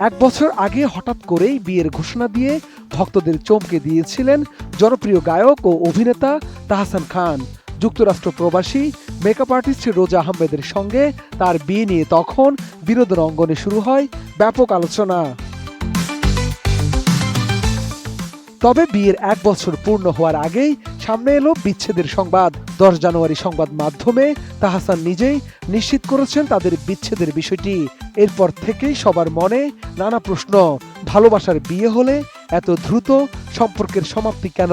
এক বছর আগে হঠাৎ করেই বিয়ের ঘোষণা দিয়ে ভক্তদের চমকে দিয়েছিলেন জনপ্রিয় গায়ক ও অভিনেতা তাহসান খান। যুক্তরাষ্ট্র প্রবাসী মেকআপ আর্টিস্ট রোজা আহমেদের সঙ্গে তার বিয়ে নিয়ে তখন বিনোদন অঙ্গনে শুরু হয় ব্যাপক আলোচনা। তবে বিয়ের এক বছর পূর্ণ হওয়ার আগেই সামনে এলো বিচ্ছেদের সংবাদ। 10 জানুয়ারি সংবাদ মাধ্যমে তাহসান নিজেই নিশ্চিত করেছেন তাদের বিচ্ছেদের বিষয়টি। এরপর থেকেই সবার মনে নানা প্রশ্ন, ভালোবাসার বিয়ে হলে এত দ্রুত সম্পর্কের সমাপ্তি কেন?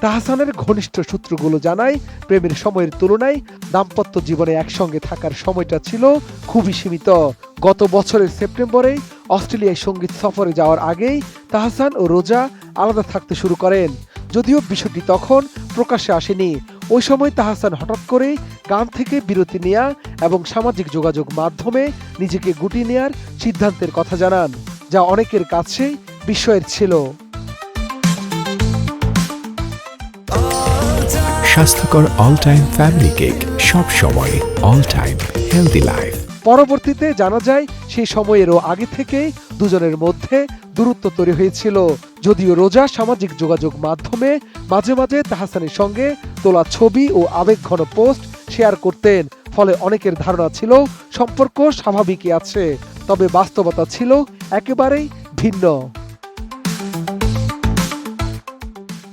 তাহসানের ঘনিষ্ঠ সূত্রগুলো জানায়, প্রেমের সময়ের তুলনায় দাম্পত্য জীবনে একসঙ্গে থাকার সময়টা ছিল খুবই সীমিত। গত বছরের সেপ্টেম্বরে অস্ট্রেলিয়ায় সঙ্গীত সফরে যাওয়ার আগেই তাহসান ও রোজা আলাদা থাকতে শুরু করেন। যদিও বিষয়টি তখন প্রকাশ্যে আসেনি। ওই সময় তাহসান হঠাৎ করে গান থেকে বিরতি নেয়া এবং সামাজিক যোগাযোগ মাধ্যমে নিজেকে গুটিয়ে নেয়ার সিদ্ধান্তের কথা জানান, যা অনেকের কাছে বিস্ময়ের ছিল। স্বাস্থ্যকর অল টাইম ফ্যামিলি কেক, সব সময় অল টাইম হেলদি লাইফ। পরবর্তীতে জানা যায় সেই সময়েরও আগে থেকেই দুজনের মধ্যে দূরত্ব তৈরি হয়েছিল। যদিও রোজা সামাজিক যোগাযোগ মাধ্যমে মাঝে মাঝে তাহসানের সঙ্গে তোলা ছবি ও আবেগঘন পোস্ট শেয়ার করতেন, ফলে অনেকের ধারণা ছিল সম্পর্ক স্বাভাবিকই আছে। তবে বাস্তবতা ছিল একেবারেই ভিন্ন।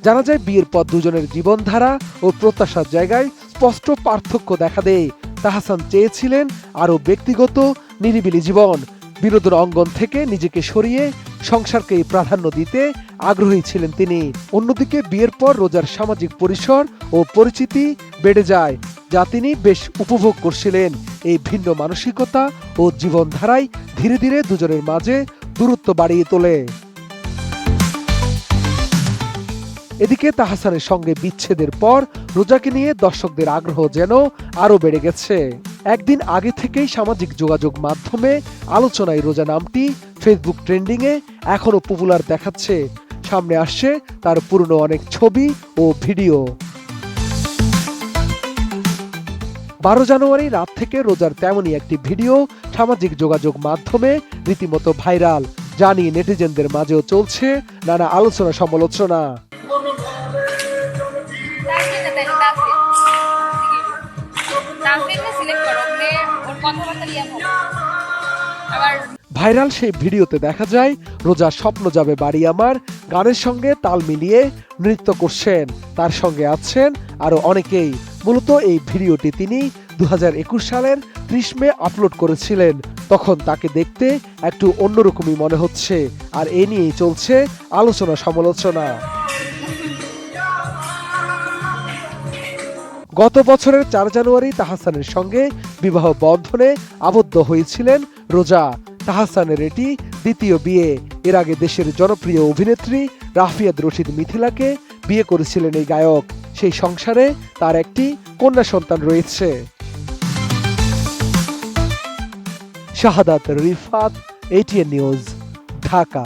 জানা যায় বিয়ের পর দুজনের জীবনধারা ও প্রত্যাশার জায়গায় স্পষ্ট পার্থক্য দেখা দেয়। তাহসান চেয়েছিলেন আরও ব্যক্তিগত নিরিবিলি জীবন, বিনোদন অঙ্গন থেকে নিজেকে সরিয়ে সংসারকেই প্রাধান্য দিতে আগ্রহী ছিলেন তিনি। অন্যদিকে বিয়ের পর রোজার সামাজিক পরিসর ও পরিচিতি বেড়ে যায়, যা তিনি বেশ উপভোগ করছিলেন। এই ভিন্ন মানসিকতা ও জীবনধারায় ধীরে ধীরে দুজনের মাঝে দূরত্ব বাড়িয়ে তোলে। এদিকে তাহসানের সঙ্গে বিচ্ছেদের পর রোজাকে নিয়ে দর্শকদের আগ্রহ যেন আরো বেড়ে গেছে। একদিন আগে থেকেই সামাজিক যোগাযোগ মাধ্যমে আলোচনায় রোজা নামটি ফেসবুক ট্রেন্ডিংয়ে এখনো পপুলার দেখাচ্ছে। সামনে আসছে তার পুরনো অনেক ছবি ও ভিডিও। 12 জানুয়ারি রাত থেকে রোজার তেমনই একটি ভিডিও সামাজিক যোগাযোগ মাধ্যমে রীতিমতো ভাইরাল, যা নিয়ে নেটিজেনদের মাঝেও চলছে নানা আলোচনা সমালোচনা। ভাইরাল সেই ভিডিওতে দেখা যায় রোজা স্বপ্ন যাবে বাড়ি আমার গানের সঙ্গে তাল মিলিয়ে নৃত্য করছেন। তার সঙ্গে আছেন আরো অনেকেই। মূলত এই ভিডিওটি তিনি 2021 সালের 30 মে আপলোড করেছিলেন। তখন তাকে দেখতে একটু অন্যরকমই মনে হচ্ছে, আর এ নিয়েই চলছে আলোচনা সমালোচনা। গত বছরের 4 জানুয়ারি তাহসানের সঙ্গে বিবাহ বন্ধনে আবদ্ধ হয়েছিলেন রোজা। তাহসানের এটি দ্বিতীয় বিয়ে। এর আগে দেশের জনপ্রিয় অভিনেত্রী রাফিয়াত রশিদ মিথিলাকে বিয়ে করেছিলেন এই গায়ক। সেই সংসারে তার একটি কন্যা সন্তান রয়েছে। শাহাদাত রিফাত, ATN নিউজ, ঢাকা।